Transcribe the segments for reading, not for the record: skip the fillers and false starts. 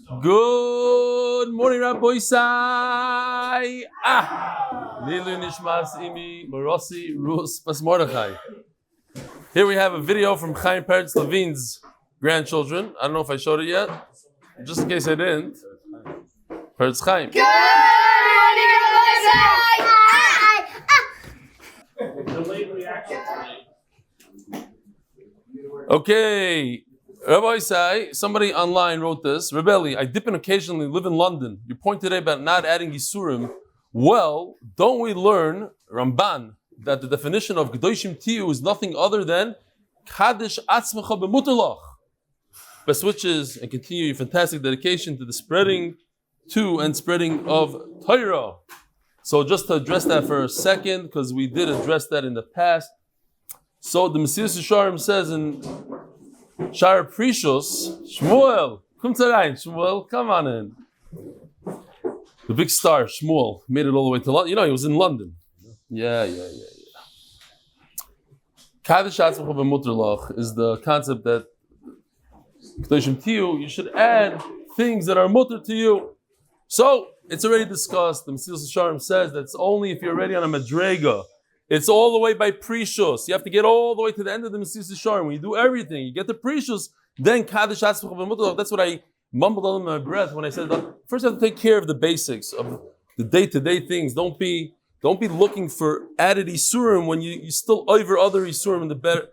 Good morning, Rabbi Sai. Lilu Nishmash Imi Morosi Rus Pas Mordechai. Here we have a video from Chaim Peretz Levine's grandchildren. I don't know if I showed it yet. Just in case I didn't. Peretz Chaim. Good morning, Delayed reaction. Okay. Rabbi Sai, somebody online wrote this. Reb Eli, I dip in occasionally, live in London. Your point today about not adding Yisurim. Well, don't we learn, Ramban, that the definition of Gedoshim Tiyu is nothing other than Kadesh Atzmecha B'Mutalach. Best wishes and continue your fantastic dedication to the spreading of Torah. So just to address that for a second, because we did address that in the past. So the Mesilas Yesharim says in Shar Precious, Shmuel, Shmuel, come on in. The big star, Shmuel, made it all the way to London. You know, he was in London. Yeah. Kadesh Atzmecha B'Mutalach is the concept that Kedoshim Tiyu, you should add things that are mutter to you. So, it's already discussed. The Mesilas Yesharim says that it's only if you're already on a madrega. It's all the way by precious. You have to get all the way to the end of the Mesilas Yesharim. When you do everything, you get the precious, then Kadesh Atzmecha B'Mutalach. That's what I mumbled under my breath when I said that. First, you have to take care of the basics of the day-to-day things. Don't be looking for added Isurim when you still over other Isurim in the better.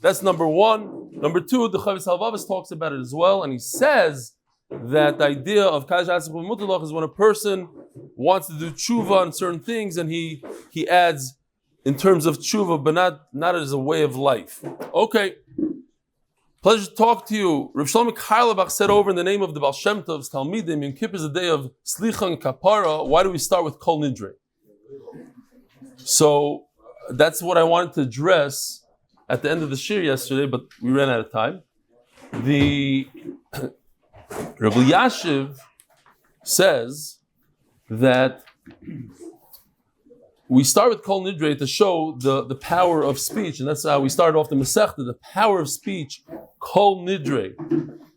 That's number one. Number two, the Chavis Halvavis talks about it as well, and he says that the idea of Kadesh Atzmecha B'Mutalach is when a person wants to do tshuva on certain things, and he adds in terms of tshuva, but not as a way of life. Okay. Pleasure to talk to you. Reb Shlomo Karlebach said over in the name of the Baal Shem Tov's Talmidim, Yom Kippur is a day of Slicha and Kapara. Why do we start with Kol Nidre? So that's what I wanted to address at the end of the Shiur yesterday, but we ran out of time. The Reb Yashiv says that we start with Kol Nidre to show the power of speech, and that's how we started off the Masechta, the power of speech, Kol Nidre.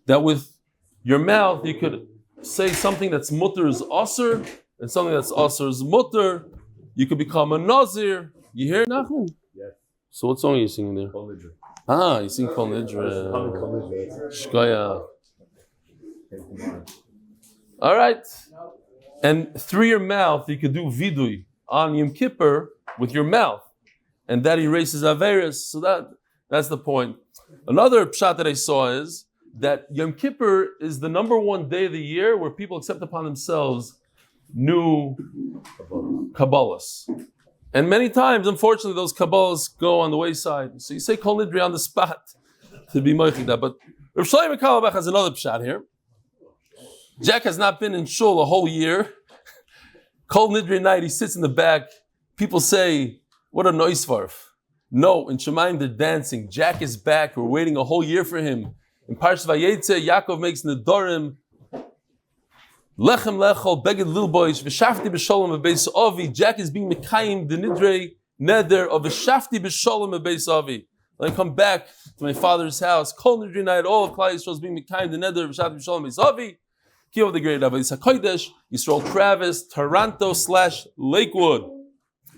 That with your mouth you could say something that's mutter is aser, and something that's aser is mutter. You could become a nazir. You hear it, Nachman? Yes. So what song are you singing there? Kol Nidre. You sing Kol Nidre. Kol Nidre. Shkaya. All right. And through your mouth you could do vidui on Yom Kippur with your mouth, and that erases Averis. So that's the point. Another pshat that I saw is that Yom Kippur is the number one day of the year where people accept upon themselves new Kabbalahs. And many times, unfortunately, those Kabbalahs go on the wayside. So you say Kol Nidre on the spot to be moichik that. But Reb Shlomo Karlebach has another pshat here. Jack has not been in shul a whole year. Kol Nidre night, he sits in the back. People say, what a noisvarf. No, in Shemaim they're dancing. Jack is back. We're waiting a whole year for him. In Parshas Vayetze, Yaakov makes Nedarim. Lechem lechol, beged lil boish, v'shafti b'sholem b'beis avi. Jack is being mekayim, the nidre neder of v'shafti b'sholem b'beis avi. When I come back to my father's house, Kol Nidre night, all of Klal Yisrael is being mekayim, the neder of v'shafti b'sholem b'beis avi. Kiyov the great Rabbi Yisrael Yisrael Travis, Toronto / Lakewood.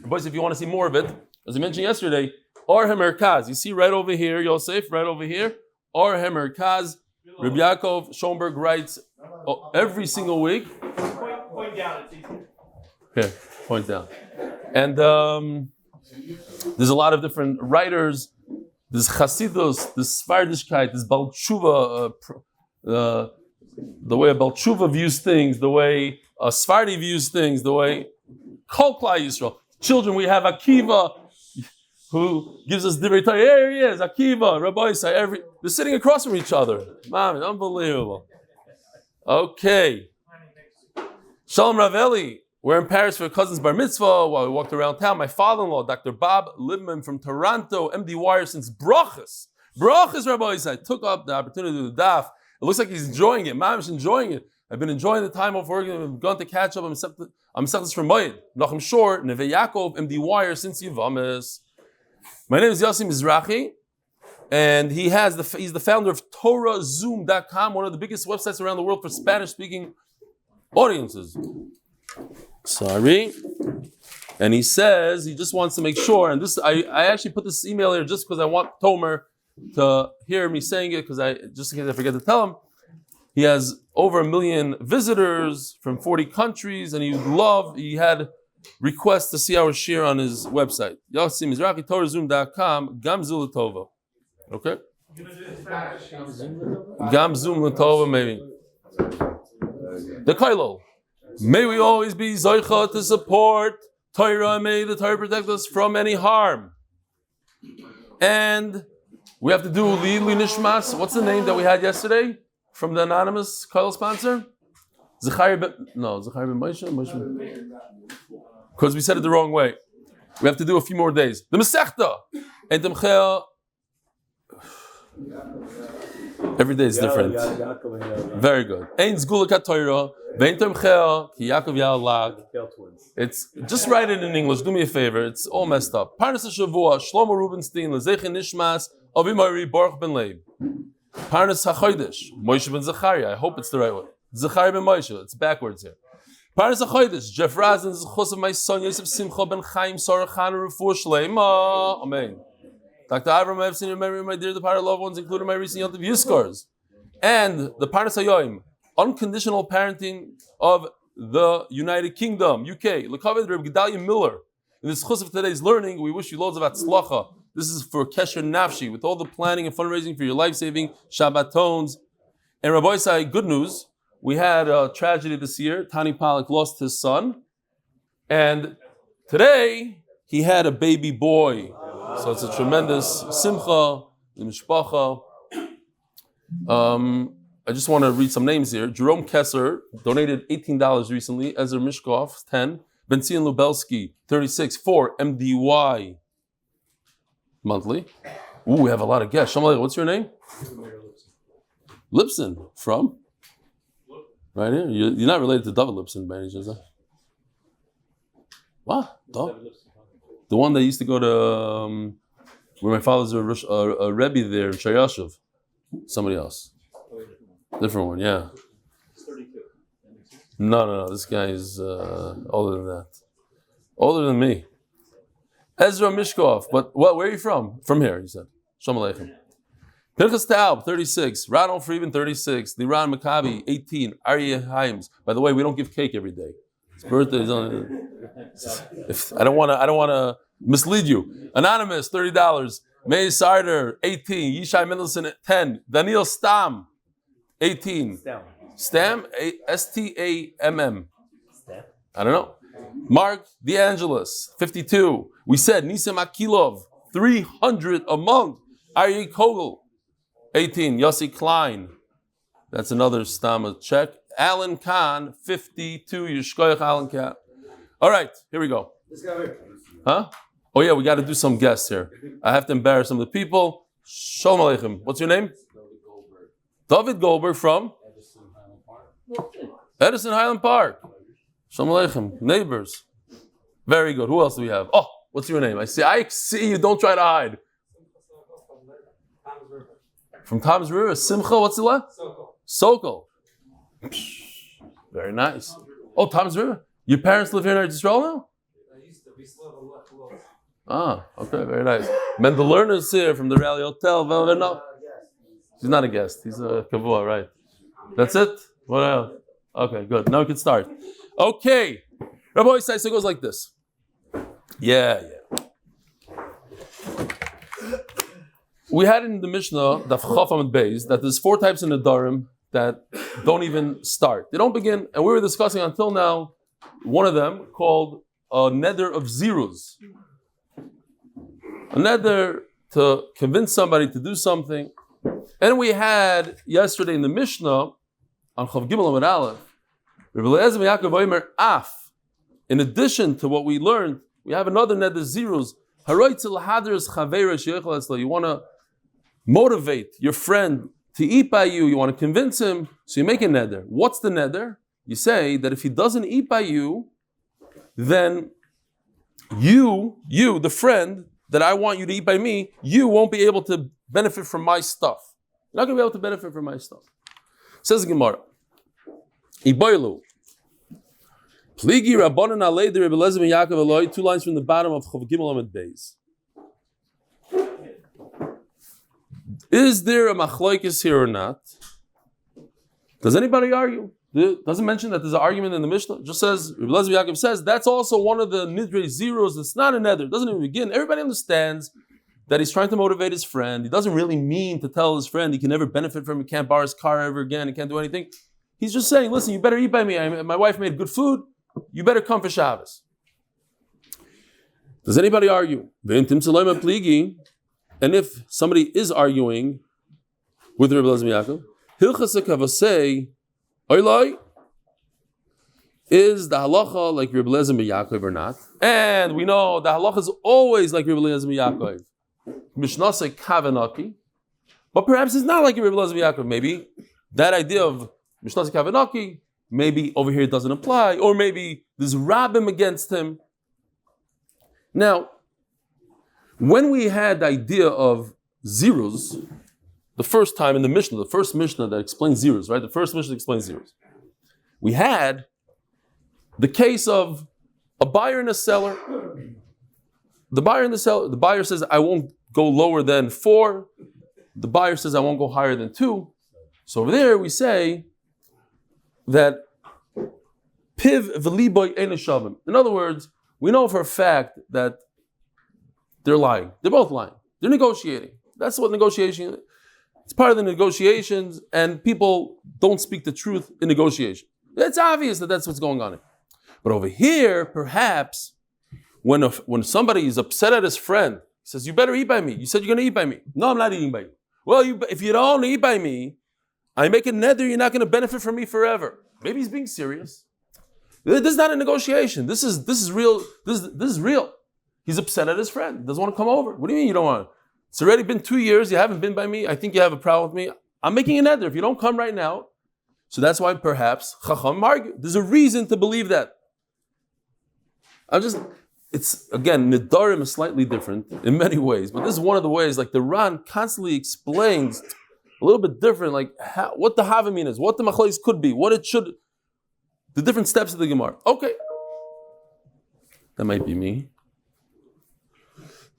Boys, if you want to see more of it, as I mentioned yesterday, Or Hemerkaz. You see right over here, Yosef, right over here. Or Hemerkaz. Reb Yaakov Schoenberg writes every single week. Point down, it's easier. Okay, point down. And there's a lot of different writers. There's Chasidus, there's Svardishkeit, there's Baal Tshuva, the way a Baal Tshuva views things, the way a Sfardi views things, the way Kol Klal Yisrael. Children, we have Akiva, who gives us Divrei Torah. Here he is, Akiva, Rabbi Say. They're sitting across from each other. Man, unbelievable. Okay. Shalom Rav Eli. We're in Paris for a cousin's bar mitzvah. While we walked around town, my father-in-law, Dr. Bob Libman from Toronto, MD Wire since Brachas, Rabbi Say, took up the opportunity to do the daf. It looks like he's enjoying it. Mamish enjoying it. I've been enjoying the time off work. I've gone to catch up. I'm set from Moed. Nachum Shor, Neve Yaakov, MD Wire since Yivamis. My name is Yossi Mizrahi, And he's the founder of TorahZoom.com, one of the biggest websites around the world for Spanish-speaking audiences. Sorry. And he says he just wants to make sure, and this I actually put this email here just because I want Tomer to hear me saying it, because just in case I forget to tell him. He has over 1 million visitors from 40 countries, and he had requests to see our shiur on his website. Yossi Mizrachi, TorahZoom.com, Gamzu Latova. Okay? Gamzu Latova, maybe. The Kailol. May we always be zchus to support Torah, may the Torah protect us from any harm. And we have to do Nishmash. What's the name that we had yesterday from the anonymous Kailol sponsor? Zchariah ben Moshe? Because we said it the wrong way. We have to do a few more days. The Masechta and Tומכיה. Every day is different. Very good. Ein zgula k'Torah, vein Tומכיה, כיעקב ויעל. It's just write it in English. Do me a favor. It's all messed up. Parnas Shavua, Shlomo Rubinstein, LeZaycher Nishmash, Mori, Baruch ben Leib. Parnas HaChodesh, Moshe ben Zechariah. I hope it's the right way. Zechariah ben Moshe. It's backwards here. Parnas HaChodesh, Jeff Razin, zchus of my son Yosef, Simcha ben Chaim, Sarah Chana, Refuah Shlaima. Amen. Dr. Avrum Epstein, remember my dear departed loved ones, including my recent yizkors. And the Parnas HaYoim, Unconditional Parenting of the United Kingdom, UK. Lekovod R'Gedaliah Miller. In the zchus of today's learning, we wish you loads of atzlacha. This is for Kesher Nafshi, with all the planning and fundraising for your life-saving Shabbatons. And Rabbi Isai, good news. We had a tragedy this year. Tani Pollack lost his son. And today, he had a baby boy. So it's a tremendous simcha, the mishpacha. I just want to read some names here. Jerome Kesser donated $18 recently. Ezra Mishkov, 10. Benzion Lubelski, 36. 4. MDY, monthly. Ooh, we have a lot of guests. Shalom, what's your name? Lipson. From? Right here? You're not related to David Lipson by any chance, huh? What? The one that used to go to where my father's a Rebbe there in Shayashuv. Somebody else. Different one, yeah. No. This guy is older than that. Older than me. Ezra Mishkov. But what? Where are you from? From here, he said. Shalom Aleichem. Pinchas Taub, 36. Ronald Friedman, 36. Liran Maccabi, 18. Aryeh Haims. By the way, we don't give cake every day. His birthday is on. I don't want to mislead you. Anonymous, $30. May Sarder, 18. Yishai Mendelson, 10. Daniel Stam, 18. Stam, Stamm. Stam? I don't know. Mark DeAngelis, 52. We said Nisam Akilov, 300 a month. Aryeh Kogel, 18. Yossi Klein, that's another Stam check. Alan Khan, 52. Yishkoyach Alan Khan. All right, here we go. Huh? Oh yeah, we got to do some guests here. I have to embarrass some of the people. Shalom Aleichem. What's your name? David Goldberg from? Edison Highland Park. Shalom Aleichem. Neighbors. Very good. Who else do we have? Oh, what's your name? I see you. Don't try to hide. From Tom's River. Simcha. What's the last? Sokol. Very nice. Oh, Tom's River. Your parents live here in Israel now? Ah, okay, very nice. Mendel Lerner's here from the Rally Hotel. No. He's not a guest. He's a kavua, right? That's it? What else? Okay, good. Now we can start. Okay. Rabbi Isai, so it goes like this. Yeah. We had in the Mishnah, Daf Amud Beis, that there's 4 types in Nedarim that don't even start. They don't begin, and we were discussing until now one of them called a neder of zerus. A neder to convince somebody to do something. And we had yesterday in the Mishnah on Chav Gimel Amud Aleph, Reb Eli Yaakov Omer Af. In addition to what we learned, we have another neder zerus. You want to motivate your friend to eat by you. You want to convince him, so you make a neder. What's the neder? You say that if he doesn't eat by you, then you, the friend, that I want you to eat by me, you won't be able to benefit from my stuff. You're not going to be able to benefit from my stuff. Says the Gemara. Iboilu. Pligi Rabbanan Alei de Reb Eli ben Yaakov Eloi, 2 lines from the bottom of Chav Gimel Amud Beis. Is there a machlokes here or not? Does anybody argue? It doesn't mention that there's an argument in the Mishnah. It just says, Reb Eli ben Yaakov says, that's also one of the nidre zeros. It's not a nether. It doesn't even begin. Everybody understands that he's trying to motivate his friend. He doesn't really mean to tell his friend he can never benefit from it, he can't borrow his car ever again, he can't do anything. He's just saying, listen, you better eat by me. My wife made good food. You better come for Shabbos. Does anybody argue? And if somebody is arguing with Reb Eli ben Yaakov, is the halacha like Reb Eli ben Yaakov or not? And we know the halacha is always like Reb Eli ben Yaakov. Mishnasei kavanaki, but perhaps it's not like Reb Eli ben Yaakov. Maybe that idea of Mishnasei kavanaki, maybe over here it doesn't apply, or maybe there's rabbim against him. Now, when we had the idea of zeros, the first time in the Mishnah, the first Mishnah that explains zeros, right? The first Mishnah explains zeros. We had the case of a buyer and a seller. The buyer and the seller, the buyer says, I won't go lower than 4. The buyer says, I won't go higher than 2. So over there we say that piv v'liboy ein shavim. In other words, we know for a fact that they're lying. They're both lying. They're negotiating. That's what negotiation is. It's part of the negotiations, and people don't speak the truth in negotiation. It's obvious that that's what's going on here. But over here, perhaps, when somebody is upset at his friend, he says, you better eat by me. You said you're going to eat by me. No, I'm not eating by you. Well, if you don't eat by me, I make a nether, you're not going to benefit from me forever. Maybe he's being serious. This is not a negotiation. This is real. This is real. He's upset at his friend. He doesn't want to come over. What do you mean you don't want to? It's already been 2 years. You haven't been by me. I think you have a problem with me. I'm making a nether. If you don't come right now, so that's why perhaps Chacham argue. There's a reason to believe that. It's again, Nedarim is slightly different in many ways, but this is one of the ways, like the Ran constantly explains a little bit different, like what the Havamim is, what the Machlokes could be, what it should, the different steps of the Gemara. Okay. That might be me.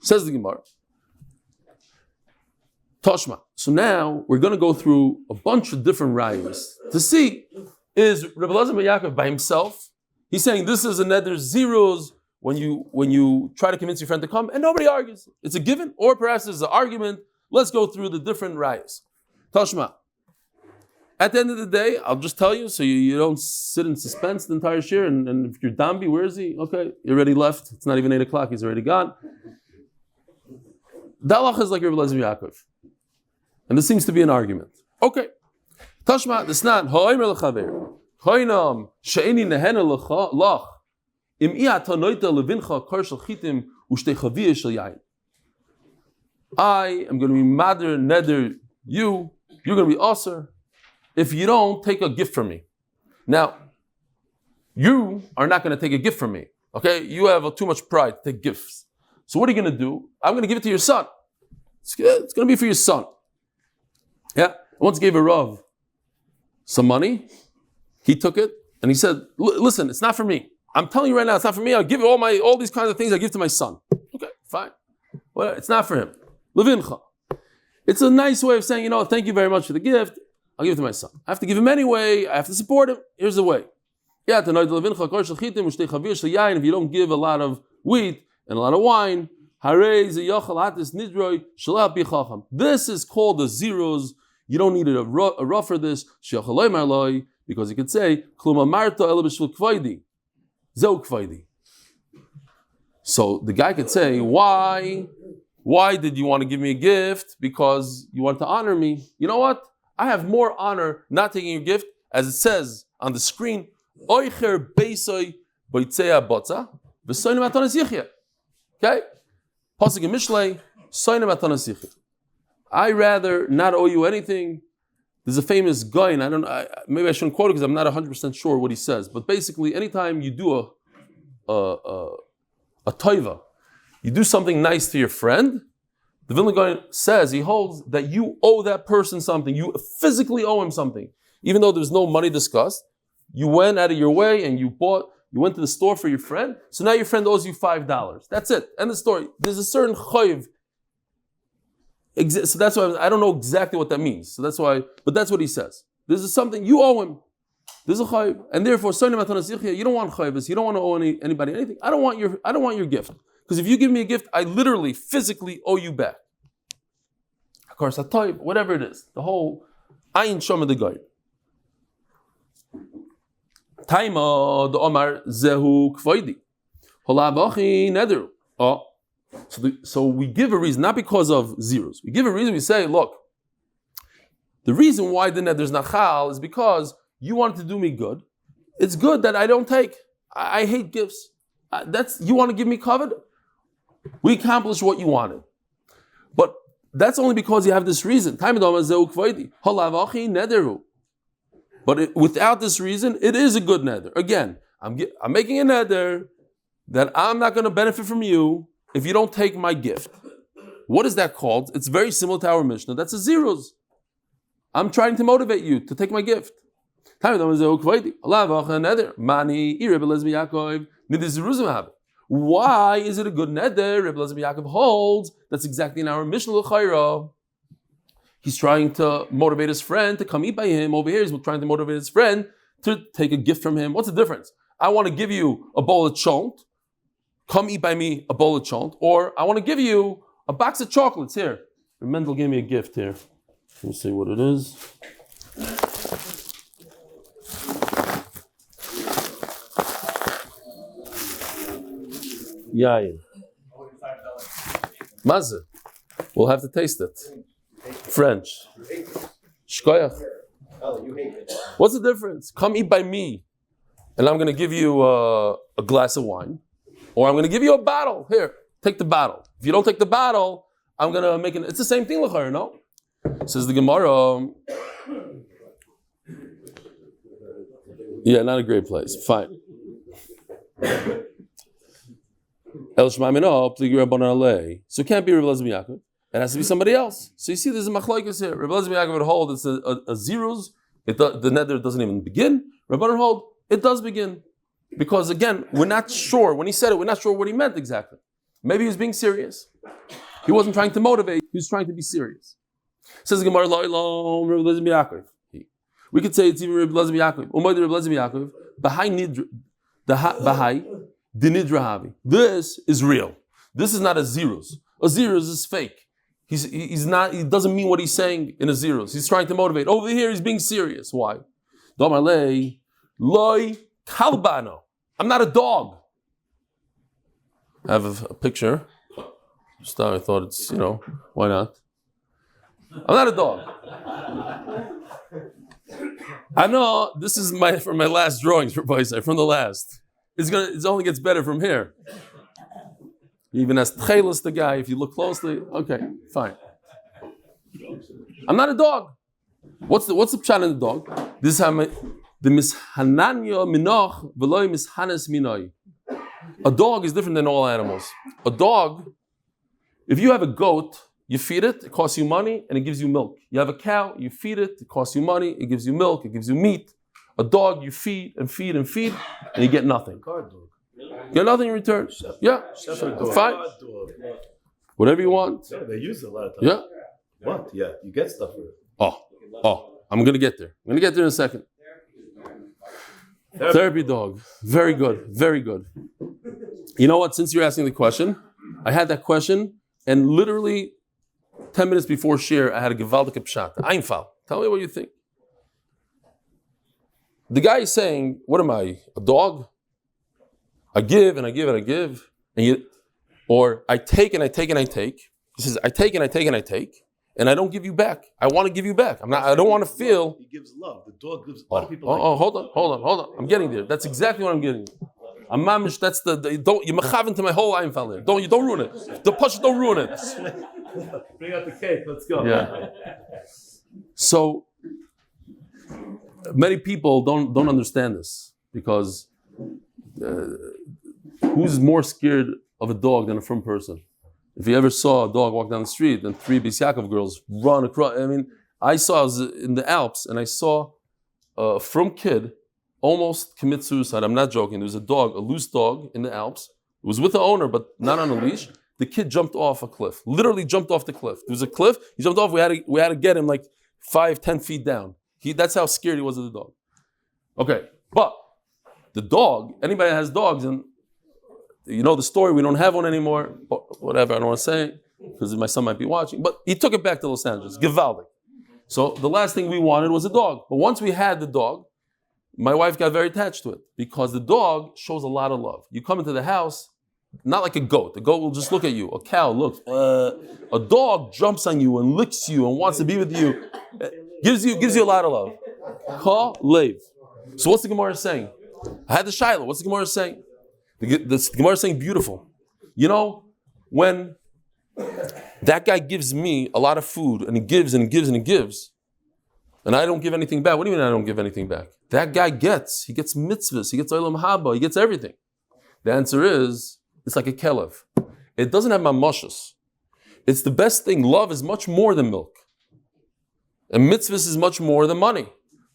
Says the Gemara. Toshma. So now we're going to go through a bunch of different rayos to see, is Reb Eli ben Yaakov by himself? He's saying this is a nether zeros when you try to convince your friend to come, and nobody argues. It's a given, or perhaps there's an argument. Let's go through the different rayos. Toshma. At the end of the day, I'll just tell you so you don't sit in suspense the entire shiur. And if you're Dambi, where is he? Okay, he already left. It's not even 8 o'clock. He's already gone. The halacha is like Reb Eli ben Yaakov. And this seems to be an argument. Okay. Tashma, this not ha'omer l'chaver. Ha'inam she'eni nehena lach. Im i'ata noita levincha kar shel chitim u'shtei chaviyah shel yayin. I am going to be madder, nether, you're going to be aser if you don't take a gift from me. Now, you are not going to take a gift from me. Okay? You have too much pride to take gifts. So what are you going to do? I'm going to give it to your son. It's going to be for your son. Yeah, I once gave a Rav some money. He took it and he said, listen, it's not for me. I'm telling you right now, it's not for me. I'll give all these kinds of things I give to my son. Okay, fine. Well, it's not for him. Levincha. It's a nice way of saying, thank you very much for the gift. I'll give it to my son. I have to give him anyway. I have to support him. Here's the way. If you don't give a lot of wheat and a lot of wine, this is called the zeros. You don't need a rough for this, because you could say, so the guy could say, why did you want to give me a gift? Because you want to honor me. You know what? I have more honor not taking your gift, as it says on the screen, okay? Pasuk in Mishlei, I rather not owe you anything. There's a famous guy, and maybe I shouldn't quote it because I'm not 100% sure what he says. But basically, anytime you do a toiva You do something nice to your friend, the Vilna Gaon says, he holds that you owe that person something. You physically owe him something. Even though there's no money discussed, you went out of your way and you went to the store for your friend, so now your friend owes you $5. That's it. End of story. There's a certain chayiv. So that's why I don't know exactly what that means. So that's why, but that's what he says. This is something you owe him. This is a chayiv, and therefore, you don't want chayivas. You don't want to owe anybody anything. I don't want your gift, because if you give me a gift, I literally, physically owe you back. Of course, a type, whatever it is, the whole ayin shama de goy. Taima the Omar zehu kvoidi. Holavachi neder. Oh, so we give a reason, not because of zeros. We give a reason. We say, look, the reason why the neder is nachal is because you wanted to do me good. It's good that I don't take. I hate gifts. You want to give me covered? We accomplished what you wanted, but that's only because you have this reason. But without this reason, it is a good neder. Again, I'm making a neder that I'm not going to benefit from you if you don't take my gift. What is that called? It's very similar to our Mishnah. That's a zeros. I'm trying to motivate you to take my gift. Why is it a good neder? Reb Eli Yaakov holds that's exactly in our Mishnah l'chayra. He's trying to motivate his friend to come eat by him. Over here, he's trying to motivate his friend to take a gift from him. What's the difference? I want to give you a bowl of chont. Come eat by me a bowl of chont. Or I want to give you a box of chocolates. Here, Mendel gave me a gift here. Let me see what it is. Yayin. Mazeh. We'll have to taste it. French. Shkoyach. What's the difference? Come eat by me, and I'm going to give you a glass of wine, or I'm going to give you a bottle. Here, take the bottle. If you don't take the bottle, I'm going to make it. It's the same thing, l'chayr, no? Says the Gemara. Yeah, not a great place. Fine. El Shmaimino, Pligi Rabban Alei. So it can't be Reb Eli Yaakov. It has to be somebody else. So you see, there's a machlokes here. Reb Eli Yaakov would hold it's a zeros. The neder doesn't even begin. Rabban hold it does begin, because again, we're not sure when he said it. We're not sure what he meant exactly. Maybe he was being serious. He wasn't trying to motivate. He was trying to be serious. Says the Gemara, Reb Eli Yaakov. We could say it's even Reb Eli Yaakov. Umay Reb Eli Yaakov. Bahai. Dinidrahavi. This is real. This is not a zeros. A zeros is fake. He's not. He doesn't mean what he's saying in a zeros. He's trying to motivate. Over here, he's being serious. Why? Domalei loy kalbano. I'm not a dog. I have a picture. Just I thought it's why not? I'm not a dog. I know this is from my last drawings for Motsei, from the last. It only gets better from here. He even has tchelis, the guy, if you look closely. Okay, fine. I'm not a dog. What's the pshat in the dog? This is the mishananya minoch v'loy mishanes minoi. A dog is different than all animals. A dog, if you have a goat, you feed it costs you money, and it gives you milk. You have a cow, you feed it costs you money, it gives you milk, it gives you meat. A dog, you feed and feed and feed, and you get nothing. You get nothing in return. Yeah, fine. Whatever you want. Yeah, they use it a lot of times. Yeah. What? Yeah, you get stuff for it. Oh, I'm going to get there. I'm going to get there in a second. Therapy dog. Very good. Very good. You know what? Since you're asking the question, I had that question, and literally 10 minutes before Shiur, I had a gewaltige pshat. Einfall. Tell me what you think. The guy is saying, what am I, a dog? I give and I give and I give, or I take and I take and I take. He says, I take and I take and I take, and I don't give you back. I want to give you back. I don't want to feel. He gives love. The dog gives a lot of people. Hold on. I'm getting there. That's exactly what I'm getting. I'm mamish. That's don't you mechav into my whole einfall there. Don't ruin it. The push, don't ruin it. Bring out the cake. Let's go. Yeah. So many people don't understand this, because who's more scared of a dog than a from person. If you ever saw a dog walk down the street and 3 Kyiakov girls run across, I was in the Alps and I saw a from kid almost commit suicide. I'm not joking. There was a loose dog in the Alps. It was with the owner, but not on a leash. The kid jumped off a cliff, literally jumped off the cliff. There was a cliff, he jumped off, we had to get him like 5-10 feet down. That's how scared he was of the dog. Okay, but the dog, anybody that has dogs, and you know the story, we don't have one anymore, whatever, I don't want to say, because my son might be watching, but he took it back to Los Angeles, Givaldic. So the last thing we wanted was a dog. But once we had the dog, my wife got very attached to it, because the dog shows a lot of love. You come into the house, not like a goat. The goat will just look at you. A cow looks. A dog jumps on you and licks you and wants to be with you. Gives you a lot of love. Ka lev. So what's the Gemara saying? I had the Shiloh. What's the Gemara saying? The Gemara is saying beautiful. You know, when that guy gives me a lot of food and he gives and he gives and he gives, and I don't give anything back. What do you mean I don't give anything back? That guy gets mitzvahs, he gets olam haba, he gets everything. The answer is, it's like a kelev. It doesn't have mamashas. It's the best thing. Love is much more than milk. And mitzvahs is much more than money.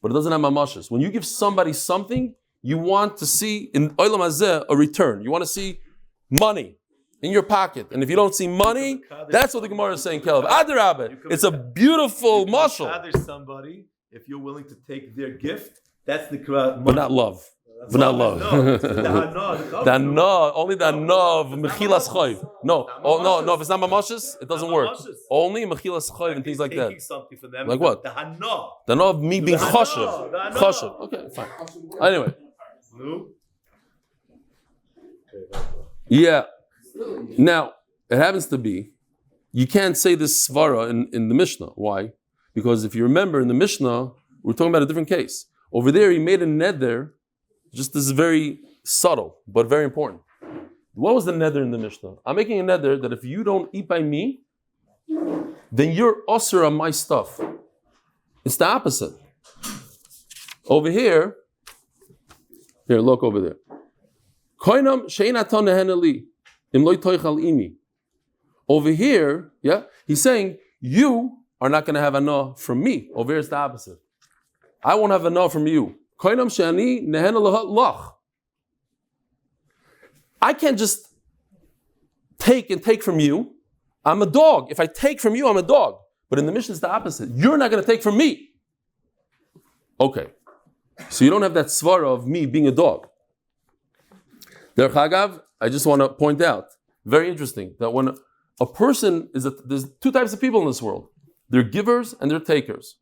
But it doesn't have mamashas. When you give somebody something, you want to see in olam hazeh a return. You want to see money in your pocket. And if you don't see money, that's what the Gemara is saying, kelev. Adarabah. It's a beautiful mashal. Somebody, if you're willing to take their gift, that's the crowd. But not love. But not love. Only the hana of mechilas chayv. No, if it's not mamashis, it doesn't work. Only mechilas chayv and things like that. Like what? The hana of me being chashav. Chashav. Okay, fine. Anyway. Yeah. Now, it happens to be, you can't say this svara in the Mishnah. Why? Because if you remember in the Mishnah, we're talking about a different case. Over there, he made a neder. Just this is very subtle, but very important. What was the neder in the Mishnah? I'm making a neder that if you don't eat by me, then you're usher on my stuff. It's the opposite. Over here, look over there. Over here, he's saying, you are not going to have anah from me. Over here, it's the opposite. I won't have anah from you. I can't just take from you. I'm a dog. If I take from you, I'm a dog. But in the Mishnah, it's the opposite. You're not going to take from me. Okay. So you don't have that svara of me being a dog. Derech Hagav, I just want to point out, very interesting, that when a person there's 2 types of people in this world. They're givers and they're takers.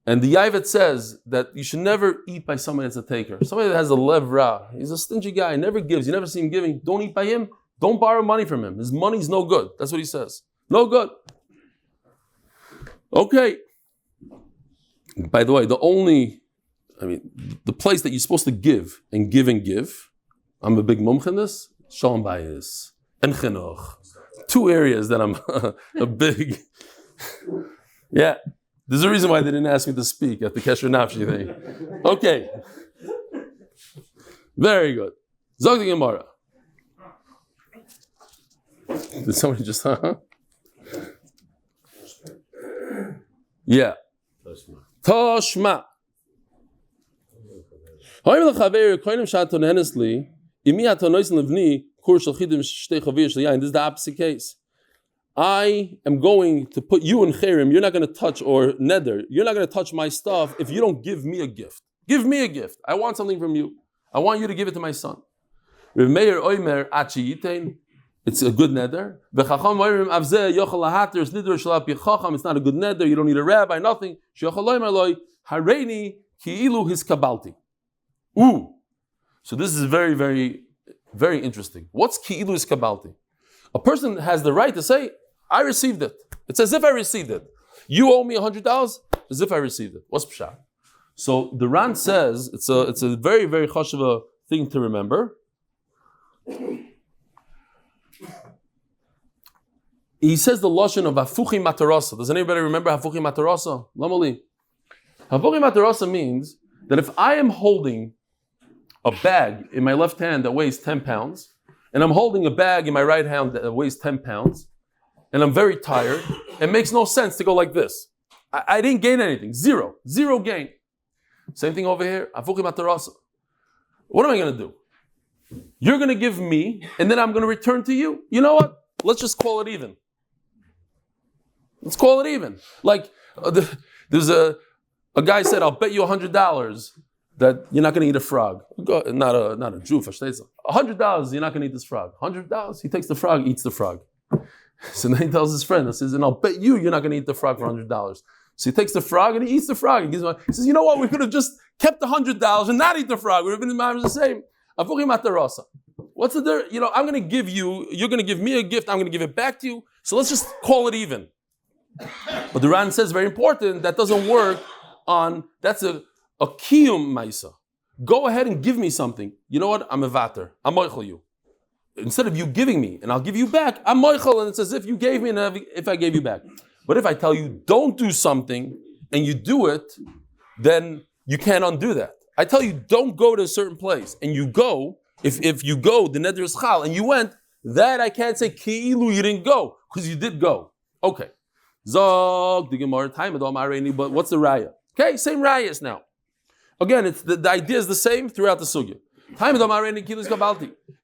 And the Yavet says that you should never eat by somebody that's a taker. Somebody that has a lev ra. He's a stingy guy, never gives. You never see him giving. Don't eat by him. Don't borrow money from him. His money's no good. That's what he says. No good. Okay. By the way, the place that you're supposed to give, I'm a big mumch in this, Shalom Bayis and Chinuch. 2 areas that I'm a big... Yeah. There's a reason why they didn't ask me to speak at the Kesher Nafshi thing. Okay. Very good. Zog the Gemara. Did somebody just, Yeah. Toshma. This is the opposite case. I am going to put you in Cherim, you're not going to touch, or Neder, you're not going to touch my stuff if you don't give me a gift. Give me a gift. I want something from you. I want you to give it to my son. It's a good Neder. It's not a good Neder. You don't need a rabbi, nothing. Ooh. So this is very, very, very interesting. What's ki'ilu his kabalti? A person has the right to say, I received it. It's as if I received it. You owe me $100, as if I received it. What's pshat? So the Ran says, it's a very, very chashuva thing to remember. He says the lashon of hafuchi matarasa. Does anybody remember hafuchi matarasa? Lamali. Hafuchi matarasa means that if I am holding a bag in my left hand that weighs 10 pounds, and I'm holding a bag in my right hand that weighs 10 pounds, and I'm very tired, it makes no sense to go like this. I didn't gain anything. Zero gain. Same thing over here. What am I going to do? You're going to give me, and then I'm going to return to you. You know what? Let's just call it even. Let's call it even. Like, there's a guy said, I'll bet you $100 that you're not going to eat a frog. Not a Jew, $100 you're not going to eat this frog. $100, he takes the frog, eats the frog. So then he tells his friend, he says, and I'll bet you're not going to eat the frog for $100. So he takes the frog and he eats the frog. He says, you know what? We could have just kept the $100 and not eat the frog. We would have been the same. What's the difference? I'm going to give you, you're going to give me a gift, I'm going to give it back to you. So let's just call it even. But the Ran says, very important, that doesn't work that's a kiyum maisa. Go ahead and give me something. You know what? I'm a vater. I'm moichel you. Instead of you giving me and I'll give you back, I'm moichel, and it's as if you gave me and if I gave you back. But if I tell you don't do something and you do it, then you can't undo that. I tell you don't go to a certain place and you go, if you go, the neder is chal, and you went, that I can't say ki'ilu you didn't go, because you did go. Okay. Zog, the Gemara, time but what's the raya? Okay, same rayas now. Again, it's the idea is the same throughout the sugya.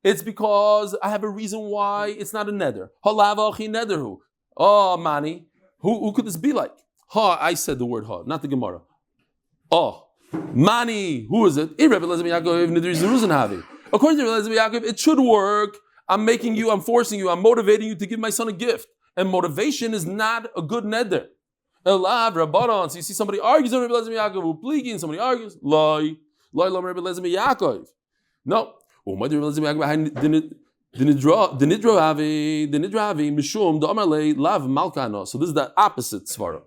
It's because I have a reason why it's not a neder. Oh, mani. Who could this be like? Ha, I said the word ha, not the Gemara. Oh, mani, who is it? According to Reb Eli, it should work. I'm forcing you, I'm motivating you to give my son a gift. And motivation is not a good neder. So you see somebody argues on Reb Eli, and somebody argues. No. So this is the opposite svara.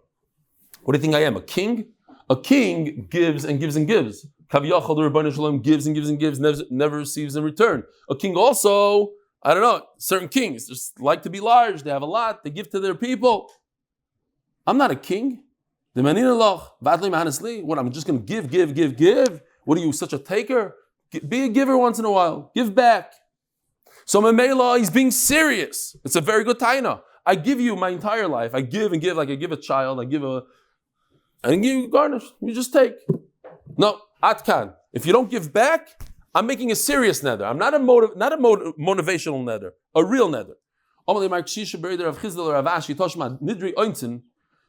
What do you think I am? A king? A king gives and gives and gives. Kaviyachal, the Rebbeinu Shalom, gives and gives and gives, never receives in return. A king also, I don't know, certain kings just like to be large, they have a lot, they give to their people. I'm not a king. What, I'm just going to give? What are you, such a taker? Be a giver once in a while. Give back. So Memela, he's being serious. It's a very good taina. I give you my entire life. I give and give, like I give a child, I give you garnish. You just take. No, atkan. If you don't give back, I'm making a serious nether. I'm not a motivational nether, a real nether.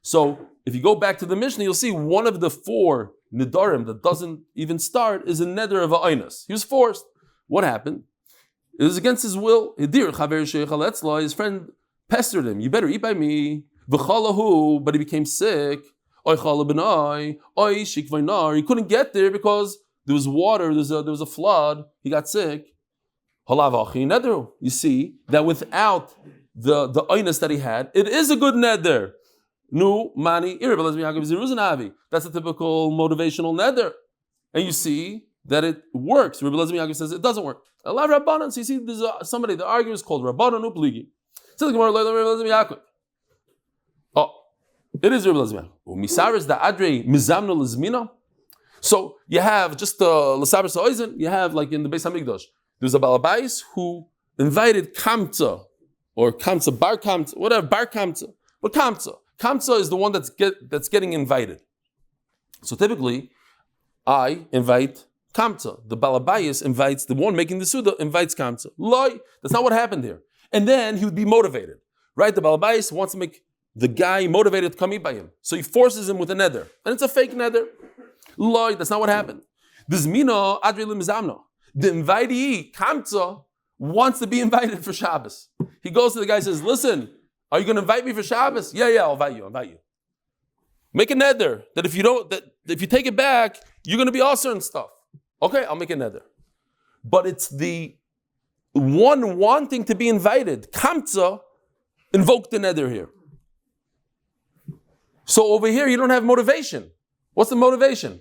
So if you go back to the Mishnah, you'll see one of the 4 Nedarim that doesn't even start is a nether of a oinus. He was forced. What happened? It was against his will. His friend pestered him. You better eat by me. But he became sick. He couldn't get there because there was water. There was a flood. He got sick. You see that without the oinus that he had, it is a good neder. No mani. That's a typical motivational neder, and you see that it works. Reb Eli says it doesn't work. A lot of Rabbanan, so you see, there's somebody, the argument is called Rabbanan Upligi. Says the Gemara, oh, it is Reb Eli. Misaris da adre mizamno lezmina. So you have just l'saber sa'oizen. You have like in the Beis Hamikdash, there's a balabais who invited kamtza or kamtza bar kamtza, whatever bar kamtza, but kamtza is the one that's getting invited. So typically, I invite kamtza. The balabayas invites, the one making the suda invites kamtza. Loi, that's not what happened here. And then he would be motivated, right? The balabayas wants to make the guy motivated to come eat by him. So he forces him with a nether. And it's a fake nether. Loi, that's not what happened. This mina adri limizamno. The invitee, kamtza, wants to be invited for Shabbos. He goes to the guy and says, listen, are you going to invite me for Shabbos? Yeah, I'll invite you. Make a nether that if you take it back, you're going to be also and stuff. Okay, I'll make a nether. But it's the one wanting to be invited. Kamtza invoked the nether here. So over here, you don't have motivation. What's the motivation?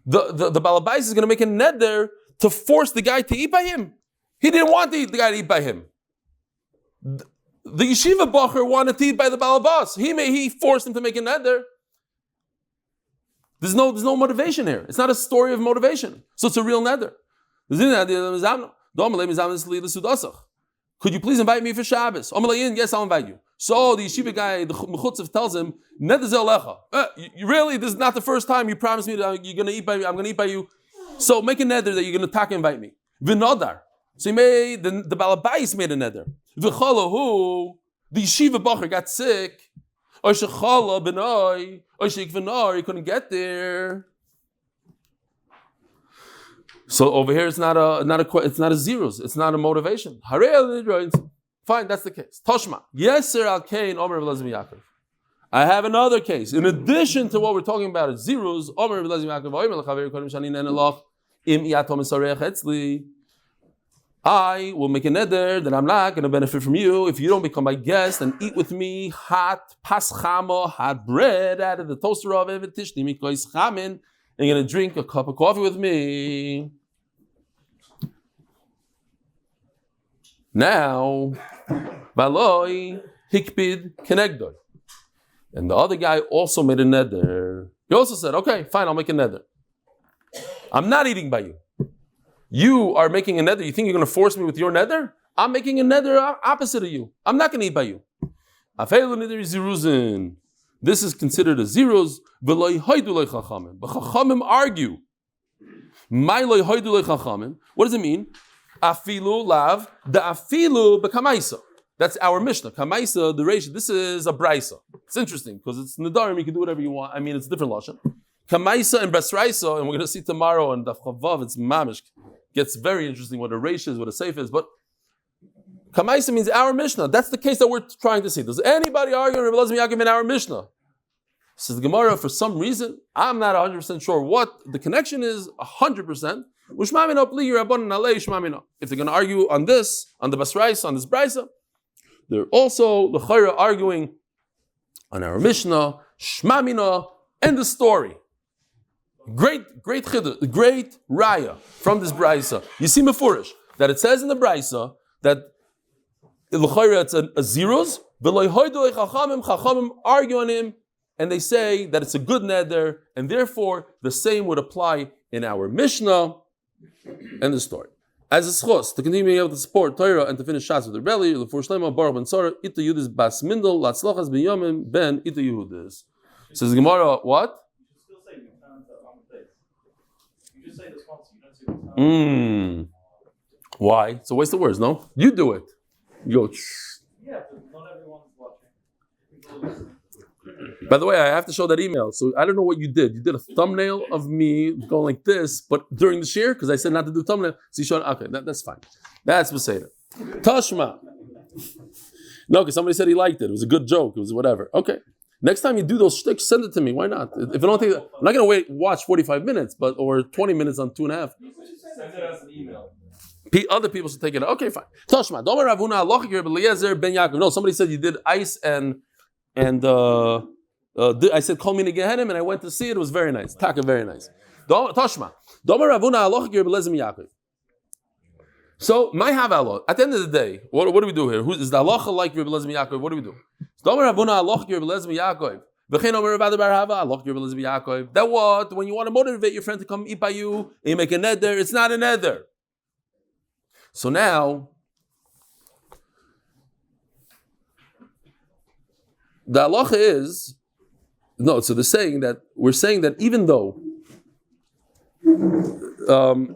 The balabais is going to make a nether to force the guy to eat by him. He didn't want the guy to eat by him. The yeshiva bacher wanted to eat by the balabas. He forced him to make a nether. There's no motivation here. It's not a story of motivation. So it's a real nether. could you please invite me for Shabbos? Yes, I'll invite you. So the yeshiva guy, the Mechutzev, tells him, really, this is not the first time you promised me that you're going to eat by me. I'm going to eat by you. So make a neder that you're going to invite me. V'nodar. So he made, the Balabais made a neder. V'cholahu, the yeshiva bacher got sick. Or shechala benoi, or sheikvenar, he couldn't get there. So over here, it's not a zeros. It's not a motivation. Fine, that's the case. Toshma. Yeser al kain omer v'lezim Yaakov. I have another case. In addition to what we're talking about, it's zeros. Omer v'lezim Yaakov. Omer l'chaver kodim shani nenelach im yatom esareach etzli. I will make a neder that I'm not going to benefit from you if you don't become my guest and eat with me hot paschama, hot bread out of the toaster oven, and you're going to drink a cup of coffee with me. Now, baloi hikpid kenegdoi. And the other guy also made a neder. He also said, okay, fine, I'll make a neder. I'm not eating by you. You are making a neder. You think you're going to force me with your neder? I'm making a neder opposite of you. I'm not going to eat by you. This is considered a zeros. But Chachamim argue. What does it mean? Afilu lav the afilu bekamaisa. That's our Mishnah. Kamaisa, the ratio. This is a brisa. It's interesting because it's Nedarim. You can do whatever you want. I mean, it's different lashon. Kamaisa and Besraisa, and we're going to see tomorrow in Daf Chavav. It's mamish. Gets very interesting what a ratio is, what a seif is. But Kamaisa means our Mishnah. That's the case that we're trying to see. Does anybody argue Reb Eli Yaakov in our Mishnah? Says the Gemara, for some reason, I'm not 100% sure what the connection is. 100%. If they're going to argue on this, on the Basrais, on this Brisa, they're also l'chayra arguing on our Mishnah, Shmamina, and the story. Great chiddush, great raya from this Brisa. You see mefurish that it says in the Brisa that l'chayra it's a zeros, Chachamim argue on him, and they say that it's a good neder, and therefore the same would apply in our Mishnah and the story. As a zchus, to continue being able to support Torah and to finish shots with Reb Eli, Refuah Shlaima, Baruch ben Sarah, Ita Yudis Bas Mindel, Latzlachas ben Yomim, Ben Ita Yehudis. Says the Gemara, what? You still say you found the Amud Beis. You just say this once, you don't say this once. Why? It's a waste of words, no? You do it. You go, Yeah, but not everyone's watching. People are listening. By the way, I have to show that email. So I don't know what you did. You did a thumbnail of me going like this, but during the shiur, because I said not to do thumbnail. So you showed, okay, that's fine. That's Beseder. Tashma. No, because somebody said he liked it. It was a good joke. It was whatever. Okay. Next time you do those shticks, send it to me. Why not? If I don't take, I'm not going to watch 45 minutes, or 20 minutes on 2.5. Send it as an email. Other people should take it. Okay, fine. Tashma. No, somebody said you did ice and I said call me in Gehenim, and I went to see it. It was very nice. Taka, very nice. Tashma. So my havala. At the end of the day, what do we do here? Is the halacha like Reb Eli Yaakov? What do we do? That what? When you want to motivate your friend to come eat by you, and you make a neder, it's not a neder. So now, the halacha is, no, so we're saying that even though, the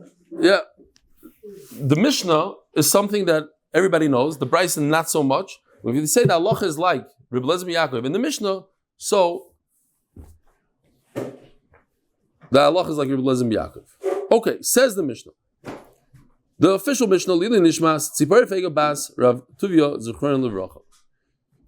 Mishnah is something that everybody knows, the Bryson not so much. If you say that halacha is like Reb Eli Yaakov in the Mishnah, so the halacha is like Reb Eli Yaakov. Okay, says the Mishnah. The official Mishnah, Lili Nishmash, Tzipor Fega Bas, Rav Tuvia, zchus Levracha.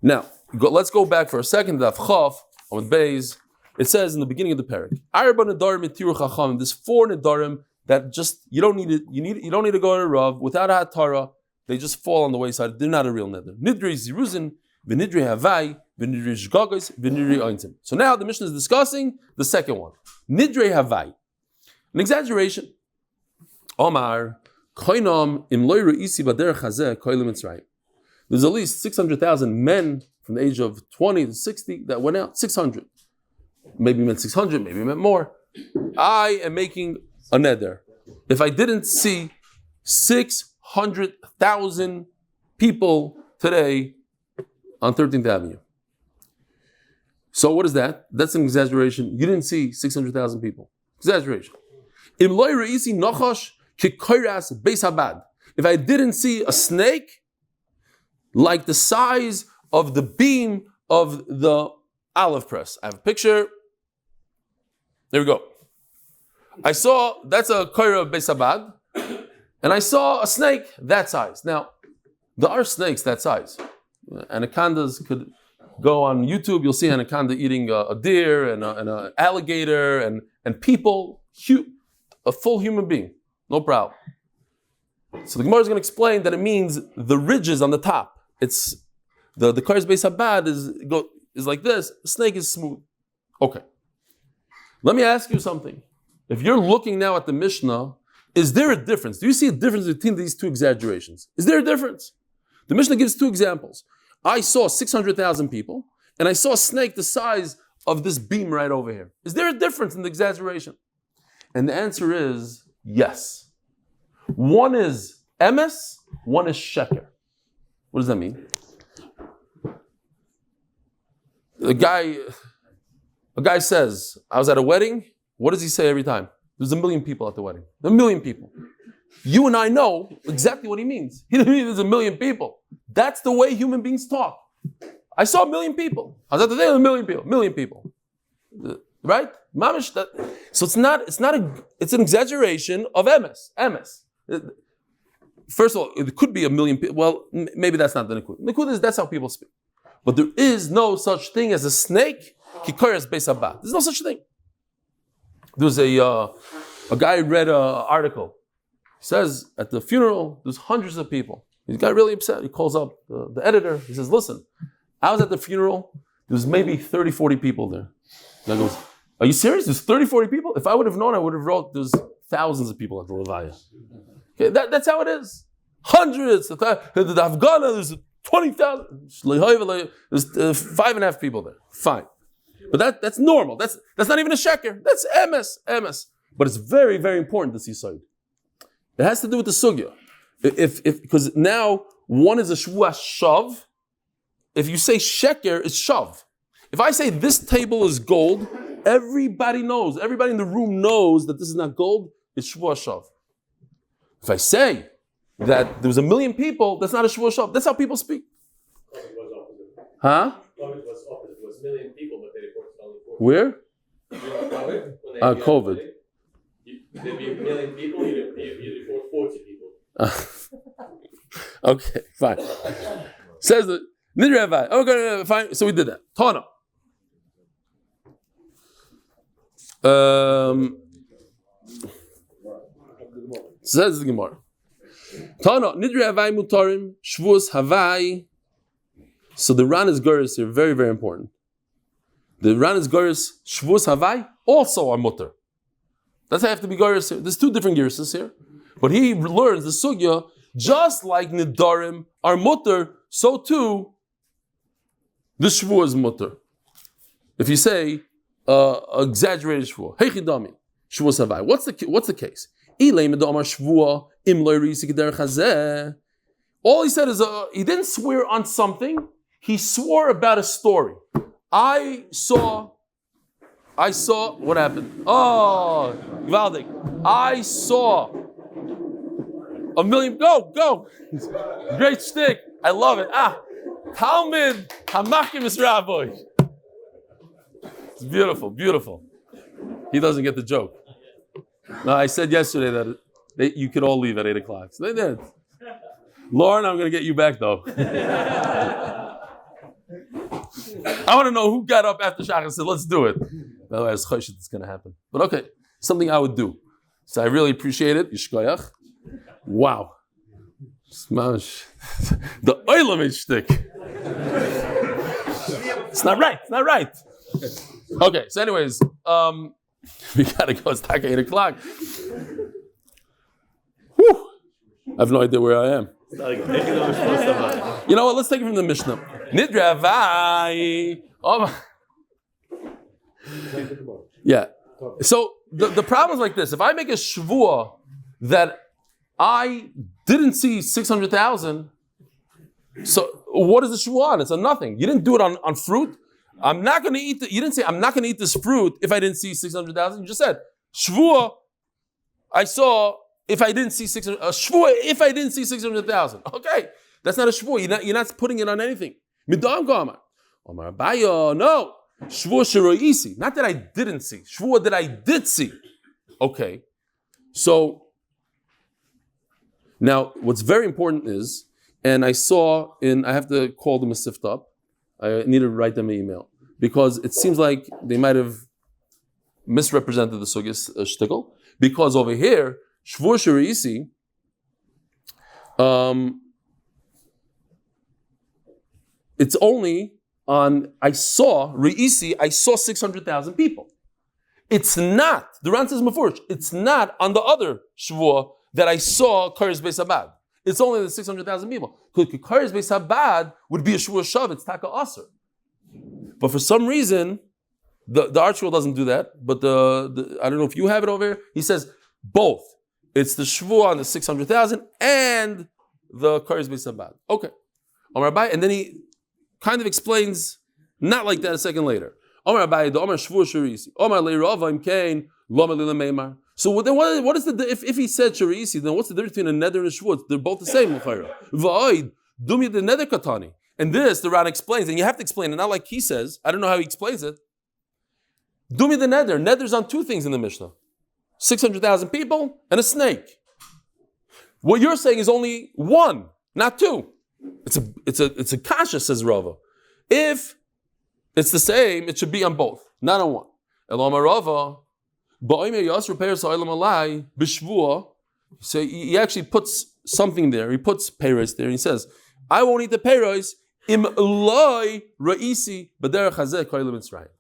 Now, let's go back for a second. Daf Chav, Amud Beis. It says in the beginning of the parak, Arba Nedarim Itiru Chachamim. There's 4 Nedarim that just you don't need it. You don't need to go to Rav without a Torah. They just fall on the wayside. They're not a real neder. Nidri Ziruzin, v'nidri Havai, v'nidri Zhgagos, v'nidri Ointim. So now the Mishnah is discussing the second one. Nidri Havai. An exaggeration. Omar. There's at least 600,000 men from the age of 20 to 60 that went out. 600. Maybe meant 600, maybe meant more. I am making a neder. If I didn't see 600,000 people today on 13th Avenue. So what is that? That's an exaggeration. You didn't see 600,000 people. Exaggeration. If I didn't see a snake like the size of the beam of the olive press. I have a picture. There we go. I saw, that's a koira beis habad, and I saw a snake that size. Now, there are snakes that size. Anacondas could go on YouTube, you'll see anaconda eating a deer and an alligator and people, a full human being, no problem. So the Gemara is going to explain that it means the ridges on the top. It's the koira beis habad is like this. The snake is smooth. Okay. Let me ask you something. If you're looking now at the Mishnah, is there a difference? Do you see a difference between these two exaggerations? Is there a difference? The Mishnah gives two examples. I saw 600,000 people, and I saw a snake the size of this beam right over here. Is there a difference in the exaggeration? And the answer is yes. One is emes, one is sheker. What does that mean? A guy says, I was at a wedding. What does he say every time? There's 1 million people at the wedding. 1 million people. You and I know exactly what he means. He doesn't mean there's 1 million people. That's the way human beings talk. I saw 1 million people. I was at the day of 1 million people. 1 million people. Right? Mamish. So it's an exaggeration of emes. First of all, it could be 1 million people. Well, maybe that's not the nikud. Nikud is that's how people speak. But there is no such thing as a snake. Kikoras beis habad. There's no such thing. There was a guy read an article. He says at the funeral, there's hundreds of people. He got really upset. He calls up the editor. He says, listen, I was at the funeral. There's maybe 30, 40 people there. The guy goes, are you serious? There's 30, 40 people? If I would have known, I would have wrote there's thousands of people at the Levaya. Okay, that's how it is. Hundreds. The Afghana, there's 20,000. There's 5.5 people there. Fine. But that's normal. That's not even a sheker. That's emes. But it's very, very important, this yisod. It has to do with the sugya. Because now one is a shvuah shav. If you say sheker, it's shav. If I say this table is gold, everybody knows. Everybody in the room knows that this is not gold. It's shvuah shav. If I say that there's 1 million people, that's not a shvuah shav. That's how people speak. Huh? COVID was opposite. It was 1 million people, but they reported only 40. Where? COVID. There'd be 1 million people, you report 40 people. Okay, fine. Says the Nedarim. Okay, fine. So we did that. Tana. Says the Gemara. Tana Nedarim mutarim shvus havai. So the Ran is Goris here, very, very important. The Ran is Goris, Shvus Havai, also are mutter. That's how I have to be Goris here. There's 2 different Gorises here. But he learns the Sugya, just like Nedarim are mutter, so too the Shvu is mutter. If you say exaggerated Shvu, Heichidami, Shvus Havai. What's the case? All he said is he didn't swear on something. He swore about a story. I saw, what happened? Oh, Gvaldik. I saw 1 million, go. Great shtick. I love it. Talmud Hamakim Rabbi. It's beautiful. He doesn't get the joke. No, I said yesterday that you could all leave at 8 o'clock. So they did. Lauren, I'm going to get you back though. I want to know who got up after Shach and said, let's do it. By the way, it's going to happen. But okay, something I would do. So I really appreciate it. Yishkoyach. Wow. Smash. The oilam shtick. It's not right. Okay, so anyways, we got to go. It's like 8 o'clock. Whew. I have no idea where I am. You know what? Let's take it from the Mishnah. Nidravai. Yeah. So the problem is like this. If I make a shvuah that I didn't see 600,000, So what is the shvuah on? It's on nothing. You didn't do it on fruit. I'm not going to eat. You didn't say I'm not going to eat this fruit if I didn't see 600,000. You just said shvuah. I saw if I didn't see 600. Shvuah if I didn't see 600,000. Okay, that's not a shvuah. You're not putting it on anything. Midam gamar. Omar Abaye, no. Shvuah sheroisi. Not that I didn't see. Shvuah that I did see. Okay, so now what's very important is, and I have to call them a sift up. I need to write them an email because it seems like they might have misrepresented the sugis shtickle. Because over here, shvuah sheroisi, it's only on, I saw 600,000 people. It's not, the Ran says Mefurish, it's not on the other shvuah that I saw Kares Beis Abad. It's only the 600,000 people. Because Kares Beis Abad would be a shvuah shav, it's taka aser. But for some reason, the Archwell doesn't do that, but the I don't know if you have it over here, he says both. It's the shvuah on the 600,000 and the Kares Beis Abad. Okay. And then he kind of explains, not like that a second later. So then what is the if he said sharisi, then what's the difference between a neder and a shvuah? They're both the same. And this the Ran explains, and you have to explain it, not like he says. I don't know how he explains it. Dumi the neder. Neder's on two things in the Mishnah: 600,000 people and a snake. What you're saying is only one, not two. It's a kasha, says Rava. If it's the same, it should be on both, not on one. Elama Rava, so he actually puts something there. He puts peiros there, and he says, "I won't eat the peiros im loy ra'isi b'derech hazeh koyel mitzrayim."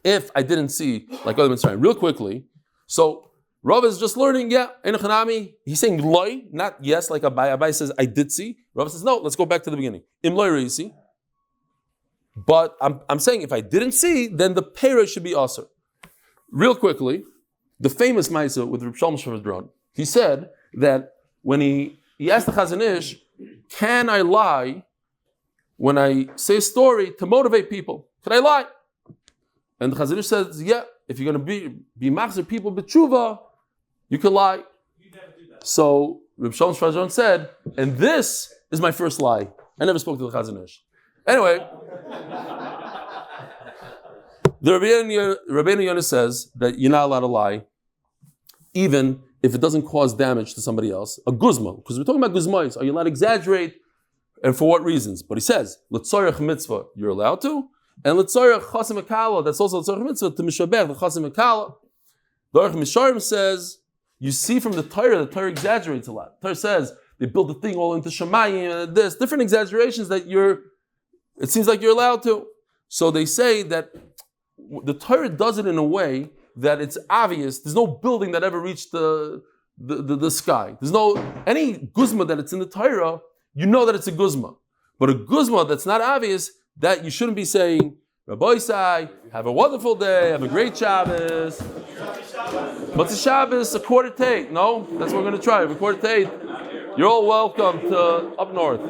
If I didn't see like koyel mitzrayim, real quickly. So Rav is just learning. Yeah, in Chanami, he's saying loy, not yes, like Abai. Abai says I did see. Rav says no. Let's go back to the beginning. Im loy ra'isi. But I'm saying if I didn't see, then the peiros should be aser. Real quickly, the famous Maisa with Reb Shlomo Shvadron, he said that when he asked the Chazon Ish, can I lie when I say a story to motivate people? Can I lie? And the Chazon Ish says, yeah, if you're going to be machzer people b'tshuva, you can lie. You never do that. So Reb Shlomo Shvadron said, and this is my first lie. I never spoke to the Chazon Ish. Anyway, the Rabbeinu Yonah says that you're not allowed to lie, even if it doesn't cause damage to somebody else. A guzma, because we're talking about guzmais. Are you allowed to exaggerate? And for what reasons? But he says, l'tzorech mitzvah, you're allowed to, and l'tzorech chasim akala, that's also l'tzorech mitzvah, to mishabech, the chasim akala. The Aruch Misharim says, you see from the Torah exaggerates a lot. The Torah says, they build the thing all into Shemayim, and this, different exaggerations that it seems like you're allowed to. So they say that the Torah does it in a way that it's obvious. There's no building that ever reached the sky. There's no any guzma that it's in the Torah. You know that it's a guzma, but a guzma that's not obvious, that you shouldn't be saying, Rabbi Isai, have a wonderful day, have a great Shabbos. Motsei Shabbos, a quarter to 8. No, that's what we're going to try. A quarter to 8. You're all welcome to up north.